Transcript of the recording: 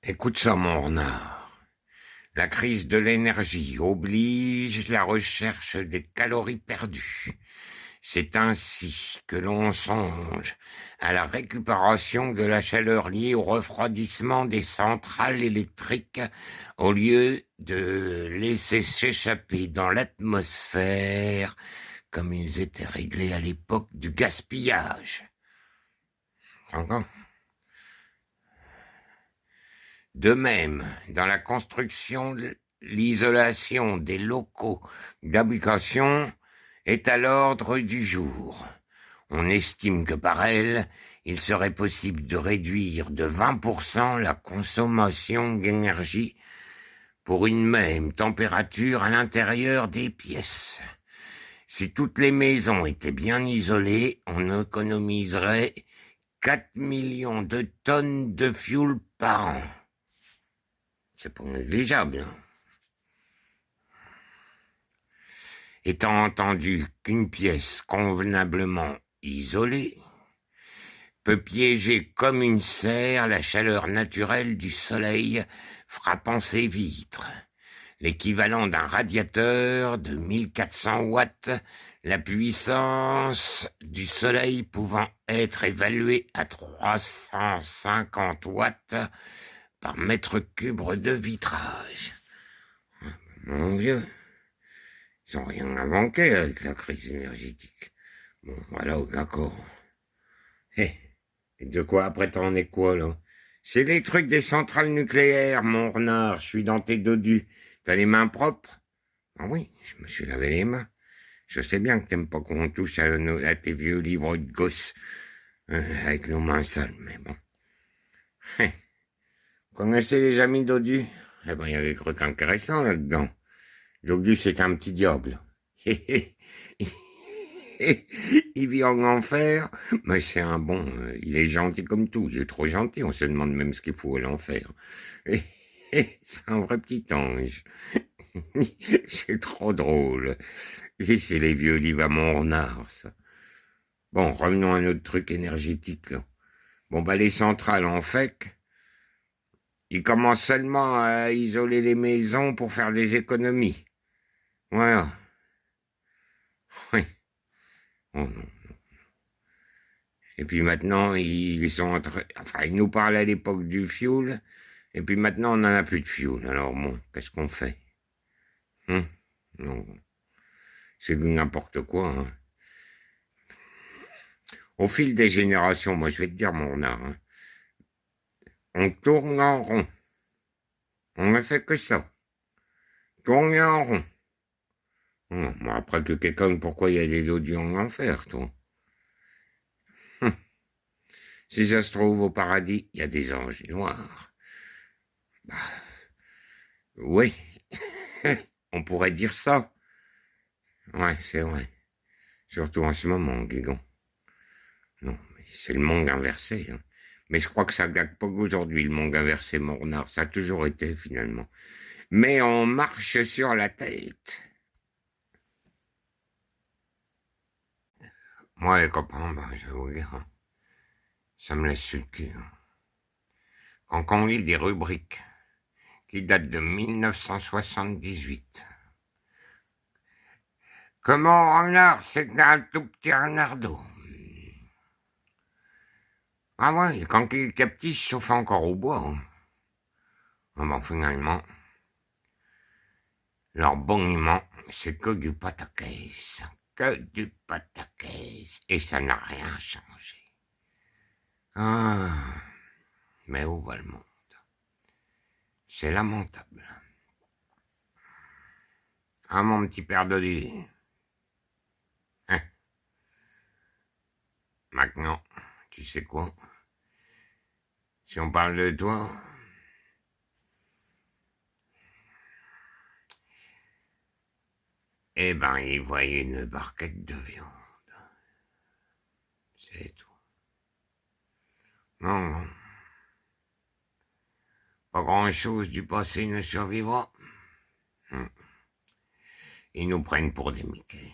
Écoute ça, mon renard. La crise de l'énergie oblige la recherche des calories perdues. C'est ainsi que l'on songe à la récupération de la chaleur liée au refroidissement des centrales électriques au lieu de laisser s'échapper dans l'atmosphère comme ils étaient réglés à l'époque du gaspillage. T'entends ? De même, dans la construction, l'isolation des locaux d'habitation est à l'ordre du jour. On estime que par elle, il serait possible de réduire de 20% la consommation d'énergie pour une même température à l'intérieur des pièces. Si toutes les maisons étaient bien isolées, on économiserait 4 millions de tonnes de fioul par an. C'est pas négligeable. Hein. Étant entendu qu'une pièce convenablement isolée peut piéger comme une serre la chaleur naturelle du soleil frappant ses vitres, l'équivalent d'un radiateur de 1400 watts, la puissance du soleil pouvant être évaluée à 350 watts par mètre cube de vitrage. Mon Dieu, ils n'ont rien inventé avec la crise énergétique. Bon, voilà, d'accord. Et de quoi après t'en es quoi, là? C'est les trucs des centrales nucléaires, mon renard, je suis dans tes dodus. T'as les mains propres? Ah oui, je me suis lavé les mains. Je sais bien que t'aimes pas qu'on touche à tes vieux livres de gosses avec nos mains sales, mais bon. Vous connaissez les amis Dodu? Eh ben, il y a des trucs intéressants là-dedans. Dodu, c'est un petit diable. Il vit en enfer, mais c'est un bon. Il est gentil comme tout. Il est trop gentil. On se demande même ce qu'il faut à l'enfer. C'est un vrai petit ange. C'est trop drôle. C'est les vieux livres à mon renard, ça. Bon, revenons à notre truc énergétique, là. Bon, bah, les centrales en fait, ils commencent seulement à isoler les maisons pour faire des économies. Voilà. Oui. Oh non. Et puis maintenant, ils sont enfin, ils nous parlent à l'époque du fioul, et puis maintenant, on n'en a plus de fioul. Alors bon, qu'est-ce qu'on fait? Non. C'est n'importe quoi, hein. Au fil des générations, moi, je vais te dire, mon art, hein, on tourne en rond. On ne fait que ça. Tourner en rond. Bon, après que quelqu'un, pourquoi il y a des dodus en enfer, toi? Si ça se trouve au paradis, il y a des anges noirs. Bah, oui, on pourrait dire ça. Ouais, c'est vrai. Surtout en ce moment, Guégon. Non, mais c'est le monde inversé. Hein. Mais je crois que ça gagne pas qu'aujourd'hui, le monde inversé, mon renard. Ça a toujours été, finalement. Mais on marche sur la tête. Moi, les copains, ben, je vais vous dire, hein, ça me laisse sur le cul. Hein. Quand on lit des rubriques qui datent de 1978, comment renard, c'est un tout petit renardeau. Ah ouais, quand il était petit, il se chauffait encore au bois. Hein. Ah bon, finalement, leur boniment, c'est que du pataquès. Que du pataquès. Et ça n'a rien changé. Ah, mais où va le monde? C'est lamentable. Ah, mon petit père Dodi. Hein? Maintenant, tu sais quoi? Si on parle de toi, eh ben, il voyait une barquette de viande. C'est tout. Non, non. Pas grand-chose du passé ne survivra. Ils nous prennent pour des Mickey.